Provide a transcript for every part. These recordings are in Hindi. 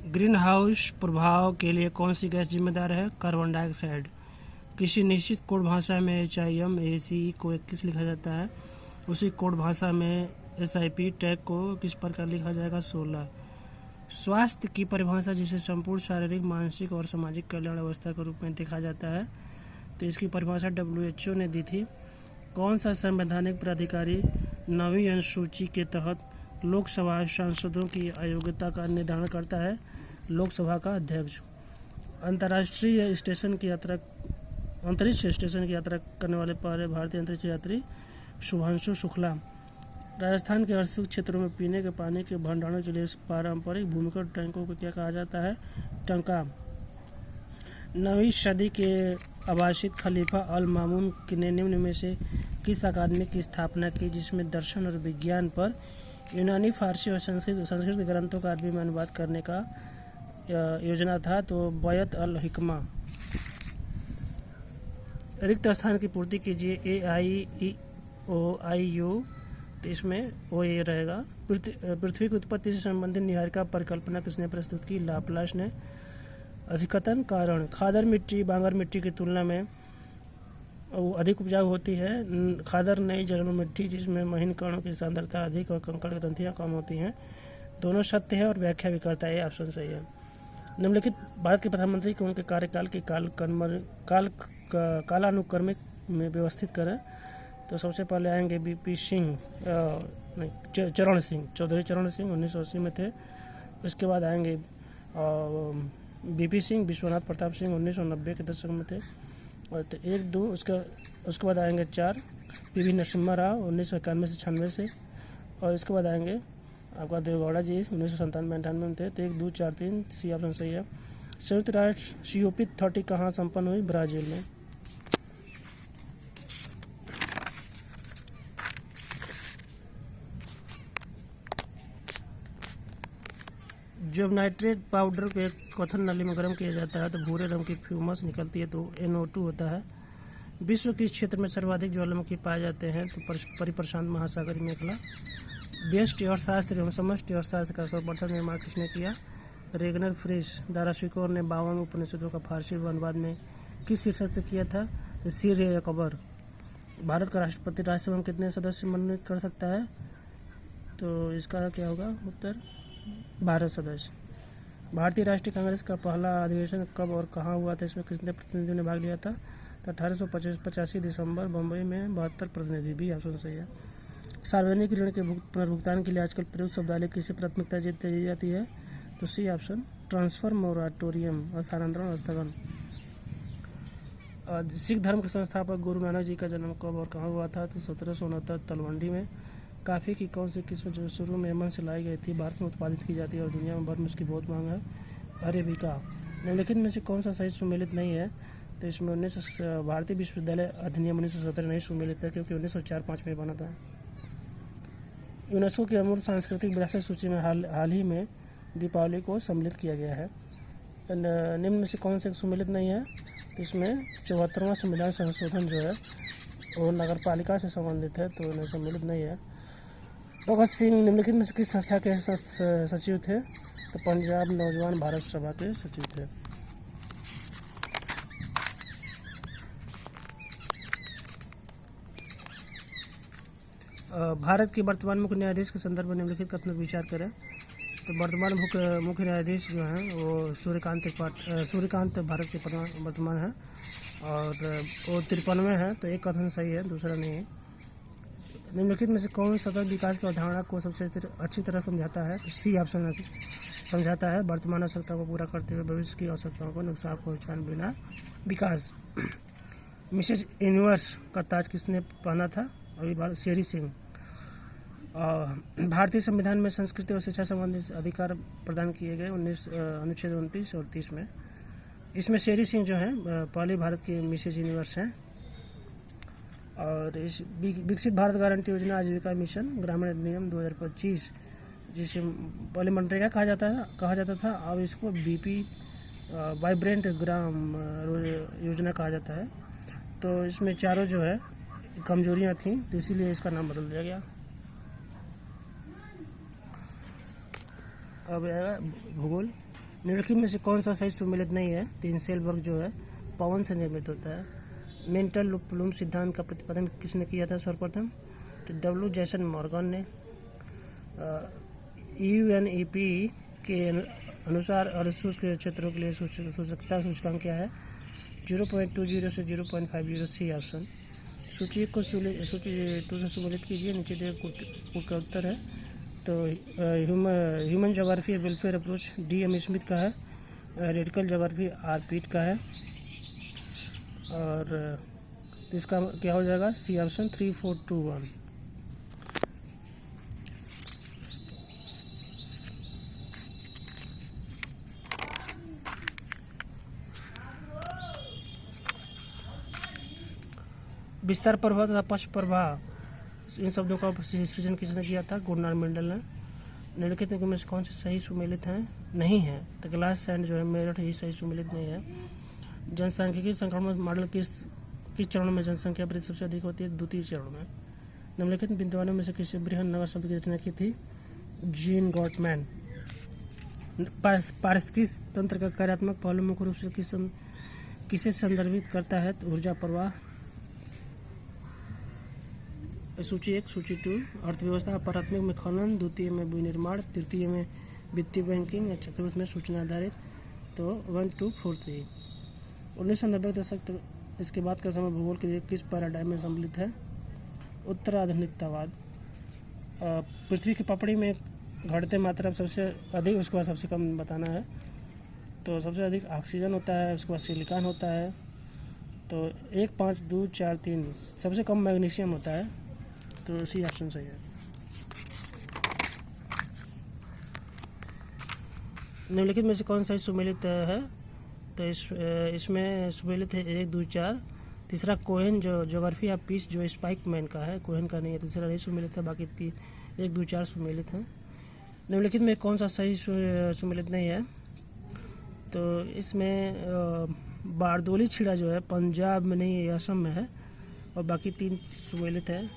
ग्रीन हाउस प्रभाव के लिए कौन सी गैस जिम्मेदार है? Carbon dioxide. किसी निश्चित कोड भाषा में HIM ACE को 21 लिखा जाता है, उसी कोड भाषा में SIP टैग को किस प्रकार लिखा जाएगा? 16। स्वास्थ्य की परिभाषा जिसे संपूर्ण शारीरिक, मानसिक और सामाजिक कल्याण अवस्था के रूप में देखा जाता है, तो इसकी परिभाषा WHO ने दी थी। कौन सा संवैधानिक प्राधिकारी 9वीं अनुसूची के तहत लोकसभा सांसदों की अयोग्यता का निर्धारण करता है? लोकसभा का अध्यक्ष। अंतरिक्ष स्टेशन की यात्रा करने वाले पहले भारतीय अंतरिक्ष यात्री शुभांशु शुक्ला। राजस्थान के अर्शक क्षेत्रों में पीने के पानी के भंडारण के लिए पारंपरिक भूमिगत टैंकों को क्या कहा जाता है? टंका। 9वीं सदी के अब्बासिद खलीफा अल मामून ने निम्न में से किस अकादमी की स्थापना की जिसमें दर्शन और विज्ञान पर यूनानी, फारसी और संस्कृत ग्रंथों का अरबी में अनुवाद करने का योजना था? तो बैत अल हिकमा। रिक्त स्थान की पूर्ति कीजिए। AIOIU, तो इसमें OA रहेगा। पृथ्वी की उत्पत्ति से संबंधित निहारिका परिकल्पना किसने प्रस्तुत की? लाप्लास ने। अधिकतन कारण। खादर मिट्टी बांगर मिट्टी की तुलना में अधिक उपजाऊ होती है। खादर नई जलोढ़ मिट्टी जिसमें महीन कणों की सांद्रता अधिक और कंकड़ ग्रंथियां कम होती हैं। दोनों सत्य है और व्याख्या भी करता है। ऑप्शन सही है। निम्नलिखित भारत के प्रधानमंत्री को उनके कार्यकाल की कालानुक्रमिक में व्यवस्थित करें। तो सबसे पहले आएंगे BP सिंह, चरण सिंह, चौधरी चरण सिंह 1980 में थे। उसके बाद आएंगे BP सिंह, विश्वनाथ प्रताप सिंह 1990 के दशक में थे। और 1, 2 उसके बाद आएंगे 4 PV नरसिम्हा राव 1991 से 96 से। और इसके बाद आएंगे आपका देवेगौड़ा जी 1997-98 में थे। तो 1, 2, 4, 3 सी ऑप्शन सही है। संयुक्त राष्ट्र COP30 कहाँ संपन्न हुई? ब्राज़ील में। जब नाइट्रेट पाउडर के क्वथन नली में गर्म किया जाता है तो भूरे रंग की फ्यूमस निकलती है, तो NO2 होता है। विश्व किस क्षेत्र में सर्वाधिक ज्वालामुखी पाए जाते हैं? तो परिप्रशांत महासागरीय मेखला। व्यष्टि अर्थशास्त्र एवं समष्टि अर्थशास्त्र का सर्वप्रथम निर्माण किसने किया? रेगनर फ्रिश। दाराशिकोर ने 52 उपनिषदों का फारसी अनुवाद में किस शीर्षक से किया था? तो सीर-ए-कबर। भारत का राष्ट्रपति राज्यसभा में कितने सदस्य मनोनीत कर सकता है? तो इसका क्या होगा उत्तर? 12 सदस्य। भारतीय राष्ट्रीय कांग्रेस का पहला अधिवेशन कब और कहाँ हुआ था? इसमें कितने प्रतिनिधियों ने भाग लिया था? तो 1885 दिसंबर, बम्बई में 72 प्रतिनिधि भी। ऑप्शन सही है। सार्वजनिक ऋण के पुनर्भुगतान के लिए आजकल प्रयुक्त शब्दावली किसे प्राथमिकता दी जाती है? तो सी ऑप्शन, ट्रांसफर मोराटोरियम, हस्तांतरण और स्थगन। सिख धर्म के संस्थापक गुरु नानक जी का जन्म कब और कहाँ हुआ था? तो 1769 तलवंडी में। काफ़ी की कौन सी किस्म जो शुरू में यमन से लाई गई थी भारत में उत्पादित की जाती है और दुनिया में भर में उसकी बहुत मांग है? अरेबिका। निम्नलिखित में से कौन सा सही सुमेलित नहीं है? तो इसमें भारतीय विश्वविद्यालय अधिनियम 1917 नहीं सुमेलित है क्योंकि 1904-05 में बना था। यूनेस्को की अमूर्त सांस्कृतिक विरासत सूची में हाल ही में दीपावली को सम्मिलित किया गया है। निम्न में से कौन से सुमेलित नहीं है? इसमें 74वां संविधान संशोधन जो है वो नगरपालिका से संबंधित है, तो उन्हें सम्मिलित नहीं है। भगत सिंह निम्नलिखित में से किस संस्था के सचिव थे? तो पंजाब नौजवान भारत सभा के सचिव थे। भारत के वर्तमान मुख्य न्यायाधीश के संदर्भ में निम्नलिखित कथन विचार करें। तो वर्तमान मुख्य न्यायाधीश जो हैं वो सूर्यकांत भारत के वर्तमान है और वो 53 है। तो एक कथन सही है, दूसरा नहीं है। निम्नलिखित में से कौन सतत विकास की अवधारणा को सबसे अच्छी तरह समझाता है? तो सी ऑप्शन समझाता है। वर्तमान आवश्यकता को पूरा करते हुए भविष्य की आवश्यकताओं को नुकसान पहुँचाने बिना विकास। मिसेस यूनिवर्स का ताज किसने पहना था? अभी बात शेरी सिंह। भारतीय संविधान में संस्कृति और शिक्षा संबंधी अधिकार प्रदान किए गए अनुच्छेद 29 और 30 में। इसमें शेरी सिंह जो हैं पहली भारत की मिसेज यूनिवर्स हैं। और इस विकसित भारत गारंटी योजना आजीविका मिशन ग्रामीण अधिनियम 2025 जिसे पहले मनरेगा कहा जाता था, अब इसको BP वाइब्रेंट ग्राम योजना कहा जाता है। तो इसमें चारों जो है कमजोरियां थीं, तो इसीलिए इसका नाम बदल दिया गया। अब आएगा भूगोल। निम्नलिखित में से कौन सा सही सुमेलित नहीं है? तो हिंसेलबर्ग जो है पवन से निर्मित होता है। मेंटल प्लूम सिद्धांत का प्रतिपादन किसने किया था सर्वप्रथम? तो डब्ल्यू जैसन मॉर्गन ने। यूएनईपी के अनुसार अर्धशुष्क क्षेत्रों के लिए सूचकता सूचकांक क्या है? 0.20 से 0.50। C option. सूची को सूची 2 से सुमेलित कीजिए, नीचे दिए कोड का उत्तर है। तो human geography welfare approach D M Smith का है। रेडिकल जोग्राफी आर पीट का है। और इसका क्या हो जाएगा? C option 3, 4, 2, 1। विस्तार प्रभाव तथा पश्च प्रभाव इन शब्दों का सृजन किसने किया था? गुरनार मेंडल ने। निम्नलिखित में से कौन से सही सुमेलित हैं? नहीं है। तो ग्लास सैंड जो है मेरठ ही सही सुमेलित नहीं है। जनसांख्यिकी संक्रमण मॉडल किस चरण में जनसंख्या वृद्धि सबसे अधिक होती है? द्वितीय चरण में। निम्नलिखित विद्वानों में से किसी बृहन नगर शब्द की रचना की थी? Gene Gottmann. पारिस्थितिकी तंत्र का कार्यात्मक पहलू मुख्य रूप से किसे संदर्भित करता है? तो ऊर्जा प्रवाह। सूची 1, सूची 2 अर्थव्यवस्था। प्राथमिक में खनन, द्वितीय में विनिर्माण, तृतीय में वित्तीय बैंकिंग, चतुर्थ में सूचना आधारित। तो 1, 2, 4, 3। 1990 के दशक इसके बाद का समय भूगोल के लिए किस पैराडाइम में सम्मिलित है? उत्तराधुनिकतावाद। पृथ्वी की पपड़ी में घटते मात्रा सबसे अधिक, उसके बाद सबसे कम बताना है। तो सबसे अधिक ऑक्सीजन होता है, उसके बाद सिलिकॉन होता है। तो 1, 5, 2, 4, 3 सबसे कम मैग्नीशियम होता है। तो सी ऑप्शन सही है। निम्नलिखित में से कौन सा सुमेलित है? तो इसमें सुमेलित है 1, 2, 4। तीसरा कोहेन जो ज्योग्राफी ऑफ पीस जो स्पाइक मैन का है, कोहेन का नहीं है। तीसरा नहीं सुमेलित है, बाकी 1, 2, 4 सुमेलित हैं। निम्नलिखित में कौन सा सही सुमेलित नहीं है? तो इसमें बारदोली छिड़ा जो है पंजाब में नहीं है, असम में है। और बाकी 3 सुमेलित है।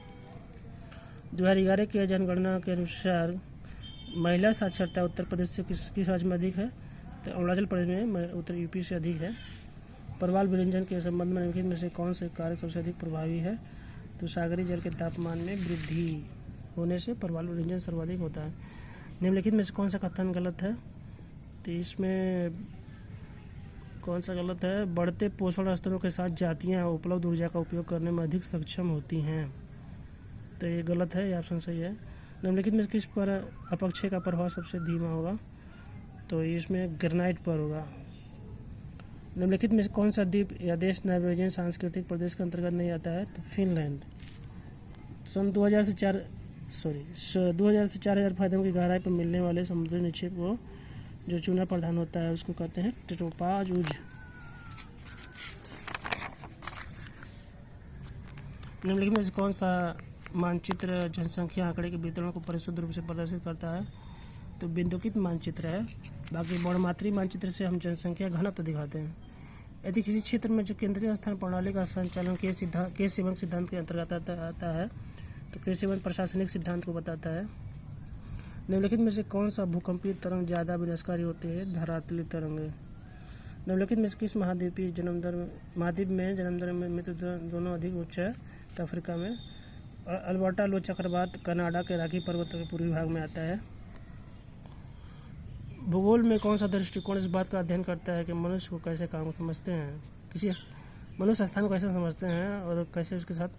2011 की जनगणना के अनुसार महिला साक्षरता उत्तर प्रदेश से किस राज्य में अधिक है? तो अरुणाचल प्रदेश में, उत्तर यूपी से अधिक है। प्रवाल विरंजन के संबंध में निम्नलिखित में से कौन से कार्य सबसे अधिक प्रभावी है? तो सागरीय जल के तापमान में वृद्धि होने से प्रवाल विरंजन सर्वाधिक होता है। निम्नलिखित में से कौन सा कथन गलत है? तो इसमें कौन सा गलत है? बढ़ते पोषण स्तरों के साथ जातियाँ उपलब्ध ऊर्जा का उपयोग करने में अधिक सक्षम होती हैं। तो ये गलत है, ये ऑप्शन सही है। निम्नलिखित में किस पर अपक्षय का प्रभाव सबसे धीमा होगा? तो इसमें ग्रेनाइट पर होगा। निम्नलिखित में से कौन सा द्वीप या देश नॉर्वेजियन सांस्कृतिक प्रदेश के अंतर्गत नहीं आता है? तो फिनलैंड। सन 2000 से 4000 फायदों की गहराई पर मिलने वाले समुद्री निक्षेप को जो चूना प्रधान होता है उसको कहते हैं टोपाज। निम्नलिखित में से कौन सा मानचित्र जनसंख्या आंकड़े के वितरण को परिशुद्ध रूप से प्रदर्शित करता है? तो बिंदुकित मानचित्र है। बाकी बहुमात्री मानचित्र से हम जनसंख्या घनत्व दिखाते हैं। यदि किसी क्षेत्र में जो केंद्रीय स्थान प्रणाली का संचालन केस-सेवन सिद्धांत के अंतर्गत आता है तो केस-सेवन प्रशासनिक सिद्धांत को बताता है। निम्नलिखित में से कौन सा भूकंपीय तरंग ज़्यादा विनाशकारी होती है? धरातली तरंगें। निम्नलिखित में से किस महाद्वीप में जन्म दर में मृत्यु दर दोनों अधिक उच्च है? तो अफ्रीका में। अल्बर्टा लो चक्रवात कनाडा के रॉकी पर्वतों के पूर्वी भाग में आता है। भूगोल में कौन सा दृष्टिकोण इस बात का अध्ययन करता है कि मनुष्य को कैसे काम समझते हैं, किसी मनुष्य स्थान को कैसे समझते हैं और कैसे उसके साथ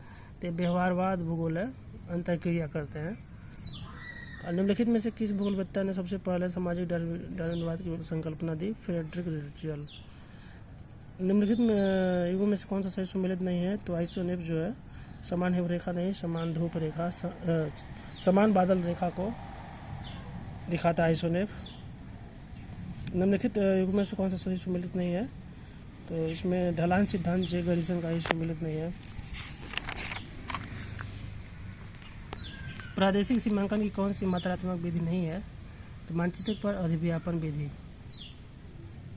व्यवहारवाद भूगोल है अंतर्क्रिया करते हैं। निम्नलिखित में से किस भूगोलवेत्ता ने सबसे पहले सामाजिक डार्विनवाद की संकल्पना दी? फ्रेडरिक रुजल। निम्नलिखित युगों में से कौन सा सही सुमेलित नहीं है? तो आइसोनेप जो है समान हिम रेखा नहीं, समान धूप रेखा, समान बादल रेखा को दिखाता है आइसोनेप। निम्नलिखित युग में से कौन सा सही सुमेलित नहीं है? तो इसमें ढलान सिद्धांत जे गैरिसन का ही सुमेलित नहीं है। प्रादेशिक सीमांकन की कौन सी मात्रात्मक विधि नहीं है? तो मानचित्र पर अधिव्यापन विधि।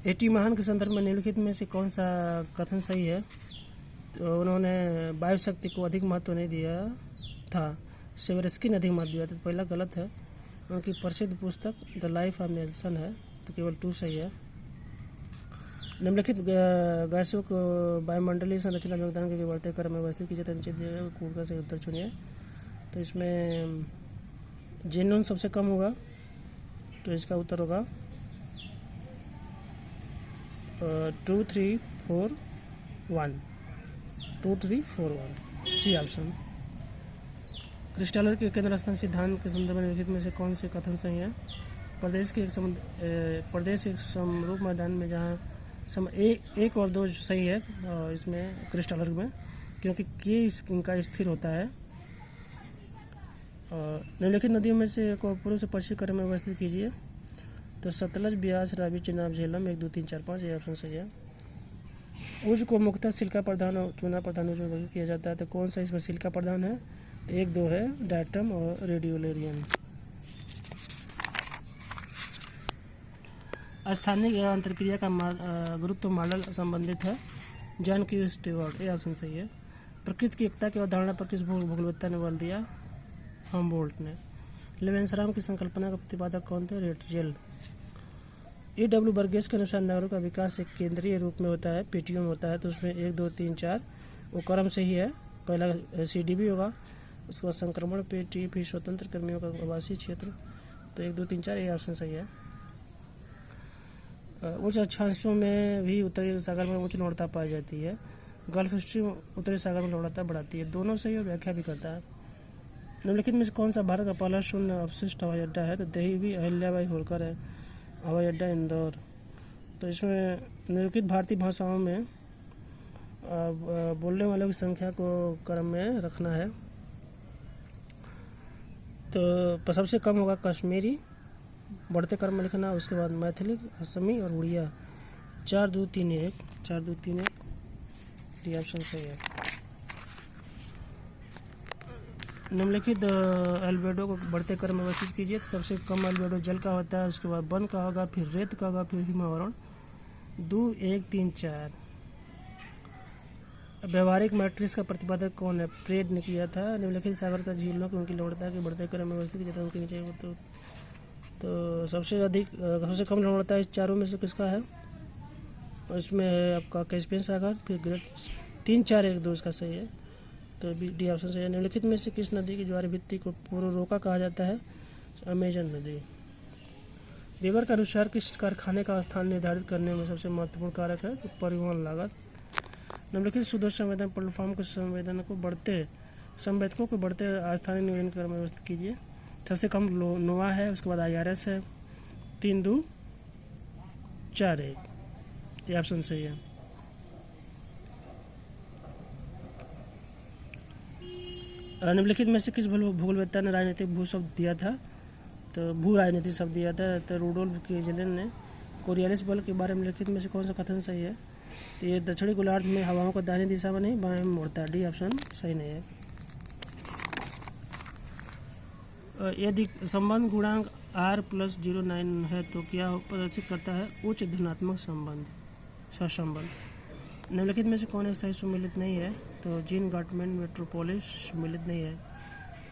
एटी महान के संदर्भ में निम्नलिखित में से कौन सा कथन सही है? तो उन्होंने वायु शक्ति को अधिक महत्व नहीं दिया था, सेवेरस्की ने अधिक महत्व दिया था। पहला गलत है। उनकी प्रसिद्ध पुस्तक द लाइफ ऑफ नेल्सन है। तो केवल 2 सही है। निम्नलिखित गैसों को वायुमंडलीय संरचना में योगदान के बढ़ते क्रम में व्यवस्थित कीजिए, तो नीचे दिए गए कूड़ से उत्तर चुनिए। तो इसमें जेनोन सबसे कम होगा, तो इसका उत्तर होगा 2 3 4 1, 2 3 4 1, सी ऑप्शन। क्रिस्टलर के केंद्र स्थान सिद्धांत के संदर्भ में निम्नलिखित में से कौन से कथन सही है? प्रदेश एक समरूप मैदान में जहाँ एक और 2 सही है इसमें क्रिस्टलर में, क्योंकि के इनका स्थिर होता है। निम्नलिखित नदियों में से एक और पूर्व से पश्चिम क्रम में व्यवस्थित कीजिए, तो सतलज, ब्यास, रावी, चेनाब, झेलम 1 2 3 4 5, ये ऑप्शन सही है। उज को मुख्यतः सिल्का प्रधान और चूना प्रधान जो वर्गीकृत किया जाता है, तो कौन सा इसमें सिल्का प्रधान है? तो 1 2 है डायटम और रेडियोलेरियम। स्थानिक अंतरक्रिया का गुरुत्व मॉडल संबंधित है जॉन क्यू स्टीवर्ट, ये ऑप्शन सही है। प्रकृति की एकता की अवधारणा पर किस भूगोलवेत्ता ने बल दिया? हमबोल्ट ने। लेवेंसराम की संकल्पना का प्रतिपादक कौन थे? रेटजेल। E.W. बर्गेस के अनुसार नगरों का विकास एक केंद्रीय रूप में होता है, पेटियों में होता है, तो उसमें 1 2 3 4 वो क्रम से ही है। पहला CDB होगा, उसके बाद संक्रमण पेटी, फिर स्वतंत्र कर्मियों का आवासीय क्षेत्र, तो 1 2 3 4 ये ऑप्शन सही है। उच्च अक्षांशों में भी उत्तरी सागर में उच्च लवणता पाई जाती है। गल्फ स्ट्रीम उत्तरी सागर में लवणता बढ़ाती है, दोनों सही और व्याख्या भी करता है। निम्नलिखित में से कौन सा भारत का पहला शून्य अवशिष्ट हवाई अड्डा है? तो देवी अहिल्याबाई होलकर है हवाई अड्डा इंदौर। तो इसमें निम्नलिखित भारतीय भाषाओं में बोलने वालों की संख्या को क्रम में रखना है, तो सबसे कम होगा कश्मीरी, बढ़ते क्रम में लिखना, उसके बाद मैथिली, असमी और उड़िया। 4 2 3 1, 4 2 3 1, डी ऑप्शन सही है। निम्नलिखित एल्बेडो को बढ़ते क्रम में व्यवस्थित कीजिए, तो सबसे कम एल्बेडो जल का होता है, उसके बाद वन का होगा, फिर रेत का होगा, फिर हिमावरण। 2 1 3 4। व्यवहारिक मैट्रिक्स का प्रतिपादक कौन है? प्रेड ने किया था। निम्नलिखित सागरता झीलों की उनकी लवणता के बढ़ते क्रम में व्यवस्थित कीजिए, उनके नीचे तो सबसे कम लवणता इस चारों में से किसका है? उसमें है आपका कैस्पियन सागर, फिर ग्रेट 3 4 1 2 इसका सही है, तो डी ऑप्शन सही है। निम्नलिखित में से किस नदी की ज्वार भित्ति को पूर्वरोका कहा जाता है? अमेजन नदी। वेबर के अनुसार किस कारखाने का स्थान निर्धारित करने में सबसे महत्वपूर्ण कारक है? तो परिवहन लागत। निम्नलिखित सुदूर संवेदन प्लेटफॉर्म के संवेदकों को बढ़ते स्थानीय निवेदन क्रम में व्यवस्थित कीजिए। सबसे कम नोवा है, उसके बाद IRS है। 3 2 4 1, ये ऑप्शन सही है। निम्नलिखित में से किस भूगोलवेत्ता ने राजनीतिक भू शब्द दिया था? तो भू राजनीतिक शब्द दिया था, तो रूडोल्फ केजलन ने। कोरियालिस बल के बारे में निम्नलिखित में से कौन सा कथन सही है? तो ये दक्षिणी गोलार्ध में हवाओं को दाहिनी दिशा में नहीं बाएं में मोड़ता है, डी ऑप्शन सही नहीं है। यदि संबंध गुणांक R+09 है तो क्या प्रदर्शित करता है? उच्च धनात्मक सहसंबंध। निम्नलिखित में से कौन एक सही सुमेलित नहीं है? तो जीन गाटमैन मेट्रोपोलिस सुमेलित नहीं है।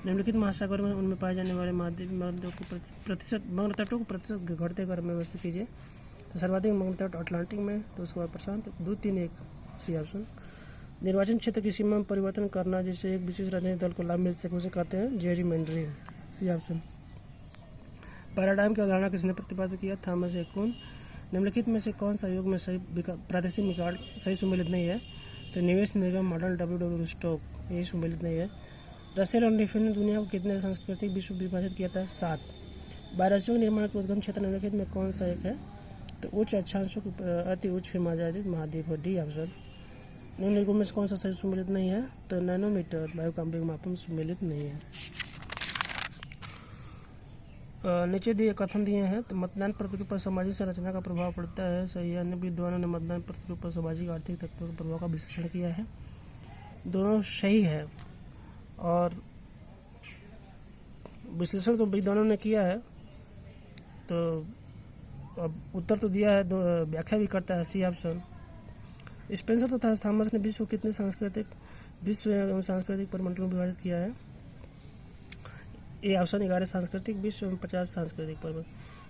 निम्नलिखित महासागर में उनमें पाए जाने वाले मग्न तटों को प्रतिशत घटते क्रम में व्यवस्थित कीजिए, तो सर्वाधिक मग्न तट अटलांटिक में, तो उसके बाद प्रशांत। 2 3 1, सी ऑप्शन। निर्वाचन क्षेत्र की सीमा में परिवर्तन करना जिससे एक विशेष राजनीतिक दल को लाभ मिल सके उसे कहते हैं जेरीमैंडरिंग, सी ऑप्शन। पैराडाइम की अवधारणा किसने प्रतिपादित किया? थॉमस एकुन। निम्नलिखित में से कौन सा योग में सही प्रादेशिक निकाल सही सुमेलित नहीं है? तो निवेश निगम मॉडल WW स्टॉक, ये सुमेलित नहीं है। रसेल और निफिन ने दुनिया को कितने सांस्कृतिक विश्व विभाजित किया था? 7। बारहसियों निर्माण के उद्गम क्षेत्र निम्नलिखित में कौन सा एक है? तो उच्च अक्षांशों की अति उच्च हिमालयित महाद्वीप है, डी ऑप्शन। निम्नलिखित में से कौन सा सही सुमेलित नहीं है? तो नैनोमीटर वायुकांपिक मापन सुमेलित नहीं है। नीचे दिए कथन दिए हैं, तो मतदान प्रतिरूप पर सामाजिक संरचना का प्रभाव पड़ता है, सही है। अन्य विद्वानों ने मतदान प्रतिरूप पर सामाजिक आर्थिक तत्वों के प्रभाव का विश्लेषण किया है, दोनों सही है। और विश्लेषण तो विद्वानों ने किया है, तो अब उत्तर तो दिया है, व्याख्या भी करता है, सी ऑप्शन। स्पेंसर तथा थॉमस ने विश्व कितने सांस्कृतिक परिमंडलों में विभाजित किया है? ये ऑप्शन 11 सांस्कृतिक विश्व एवं 50 सांस्कृतिक पर्व।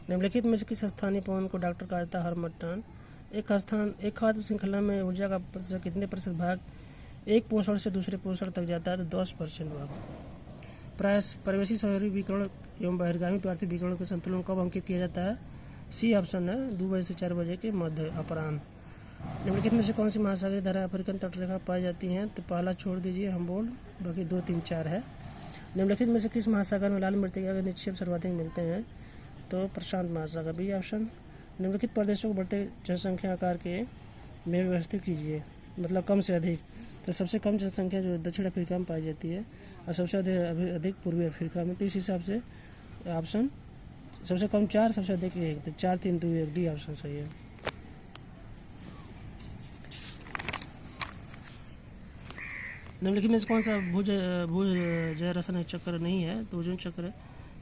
निम्नलिखित में से किस स्थानीय पवन को डॉक्टर कहा जाता है? हर्मटन। एक खाद्य श्रृंखला में ऊर्जा का प्रतिशत कितने प्रतिशत भाग एक पोषण से दूसरे पोषण तक जाता है? तो 10% भाग। प्रवेशी शहरी विकिरण एवं बहिर्गामी पार्थिव विकिरण के संतुलन कब अंकित किया जाता है? सी ऑप्शन है 2 बजे से 4 बजे के मध्य अपराह्न। निम्नलिखित में से कौन सी महासागरीय धारा अफ्रीकन तटरेखा पाई जाती हैं? तो पहला छोड़ दीजिए हमबोल्ड, बाकी 2, 3, 4 है। निम्नलिखित में से किस महासागर में लाल मृत्तिका के निक्षेप सर्वाधिक मिलते हैं? तो प्रशांत महासागर, बी ऑप्शन। निम्नलिखित प्रदेशों को बढ़ते जनसंख्या आकार के में व्यवस्थित कीजिए, मतलब कम से अधिक। तो सबसे कम जनसंख्या जो दक्षिण अफ्रीका में पाई जाती है और सबसे अधिक पूर्वी अफ्रीका में। तो इस हिसाब से ऑप्शन सबसे कम 4, सबसे अधिक 1, तो 4, 3, 2, 1, डी ऑप्शन सही है। निम्नलिखित में से कौन सा भुज रासायनिक चक्र नहीं है? तो ओजोन चक्र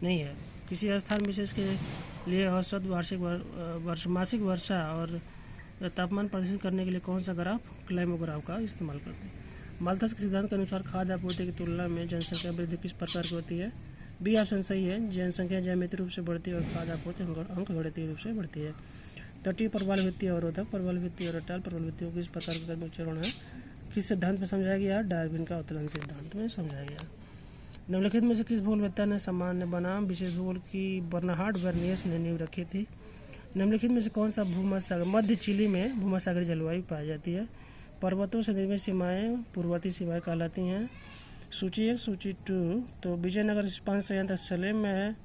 नहीं है। किसी स्थान विशेष के लिए औसत मासिक वर्षा और तापमान प्रदर्शित करने के लिए कौन सा ग्राफ, क्लाइमोग्राफ का इस्तेमाल करते हैं? माल्थस के सिद्धांत के अनुसार खाद्य आपूर्ति की तुलना में जनसंख्या वृद्धि किस प्रकार की होती है? बी ऑप्शन सही है, जनसंख्या ज्यामितीय रूप से बढ़ती है और खाद्य आपूर्ति अंकगणितीय रूप से बढ़ती है। तटीय प्रबल वित्तीय अवरोधक, प्रबल वित्तीय और अटल प्रबल वित्तीय किस प्रकार का चरण है? किस सिद्धांत में समझाया गया? डार्विन का उत्तोलन सिद्धांत में समझाया गया। निम्नलिखित में से किस भूलवेत्ता ने सामान्य बनाम विशेष भूगोल की बर्नहार्ड वर्नियस ने नींव रखी थी? निम्नलिखित में से कौन सा भूमध्यसागर मध्य चिली में भूमध्यसागरीय जलवायु पाई जाती है? पर्वतों से निर्मित सीमाएं पूर्ववर्ती सीमाएं कहलाती हैं। सूची 1, सूची 2। तो विजयनगर इस्पात संयंत्र सलेम में है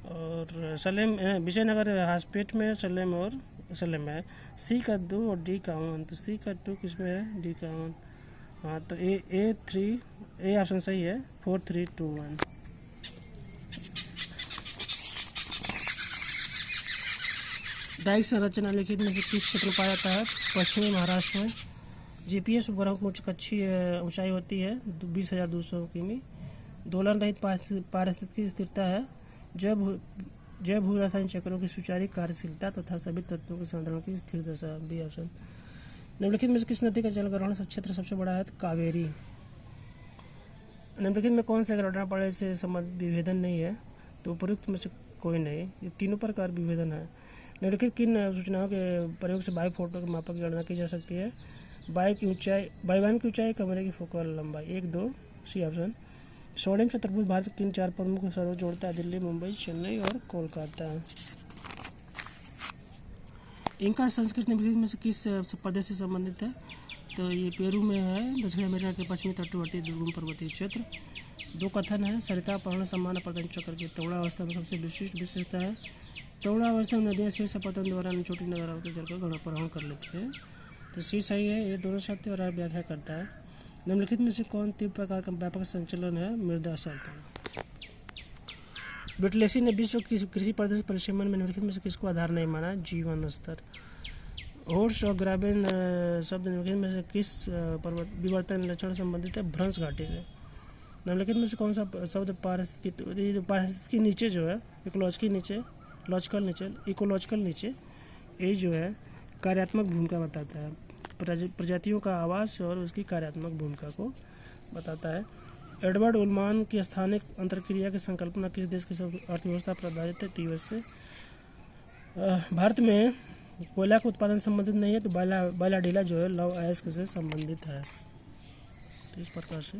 और विजयनगर हासपेट में, सलेम है। सी का 2 और डी का 1। तो सी का 2 किसमें है? डी का 1। हाँ, तो ए ऑप्शन सही है, 4, 3, 2, 1। डाइक संरचना लिखित में से किस क्षेत्र में पाया जाता है? पश्चिमी महाराष्ट्र में। जीपीएस उपग्रह की उच्च कक्षीय ऊंचाई होती है 20,200 किमी। दोलन रहित पारिस्थितिकी स्थिरता है। जैव भू रासायनिक चक्रों की सुचारू कार्यशीलता तथा सभी तत्वों के संतुलन की स्थिर दशा, बी ऑप्शन। निम्नलिखित में से किस नदी का जलग्रहण क्षेत्र सबसे बड़ा है? कावेरी। निम्नलिखित में कौन से घटना पड़े से संबंधित विभेदन नहीं है? तो उपयुक्त में से कोई नहीं, ये तीनों प्रकार विभेदन है। निम्नलिखित किन सूचनाओं के प्रयोग से वायु फोटो के मापक की गणना की जा सकती है? वायुयान की ऊंचाई, कमरे की फोकल लंबाई, 1, 2, सी ऑप्शन। सोडियम चतुर्भुज भारत किन 4 प्रमुख शहरों को जोड़ता है? दिल्ली, मुंबई, चेन्नई और कोलकाता। इंका संस्कृति निम्नलिखित में से किस प्रदेश से संबंधित है? तो ये पेरू में है, दक्षिण अमेरिका के पश्चिमी तटवर्ती दुर्गम पर्वतीय क्षेत्र। 2 कथन है, सरिता पर्ण समान अपरदन चक्र की तौड़ा अवस्था में सबसे विशिष्टता है। तौड़ा अवस्था में नदियाँ शीर्ष अपतन द्वारा छोटी नगरों के जल का ग्रहण कर लेती है। तो सी सही है, ये दोनों सत्य और व्याख्या करता है। निम्नलिखित में से कौन 3 प्रकार का व्यापक संचलन है? मृदा संतुलन। बिटलेसी ने विश्व कृषि प्रदेश परिसीमन में निम्नलिखित में से किसको आधार नहीं माना? जीवन स्तर। होर्स और ग्राबेन शब्द निम्नलिखित में से किस विवर्तन लक्षण संबंधित है? भ्रंश घाटी से। निम्नलिखित में से कौन सा शब्द पारिस्थितिकी नीचे जो है इकोलॉजिकल नीचे ये जो है कार्यात्मक भूमिका बताता है। प्रजातियों का आवास और उसकी कार्यात्मक भूमिका को बताता है। एडवर्ड उलमान की स्थानिक अंतरक्रिया की संकल्पना किस देश की अर्थव्यवस्था पर आधारित है? यूएस से। भारत में कोयला का उत्पादन संबंधित नहीं है, तो बायलाडीला जो है लव अयस्क से संबंधित है। तो इस प्रकार से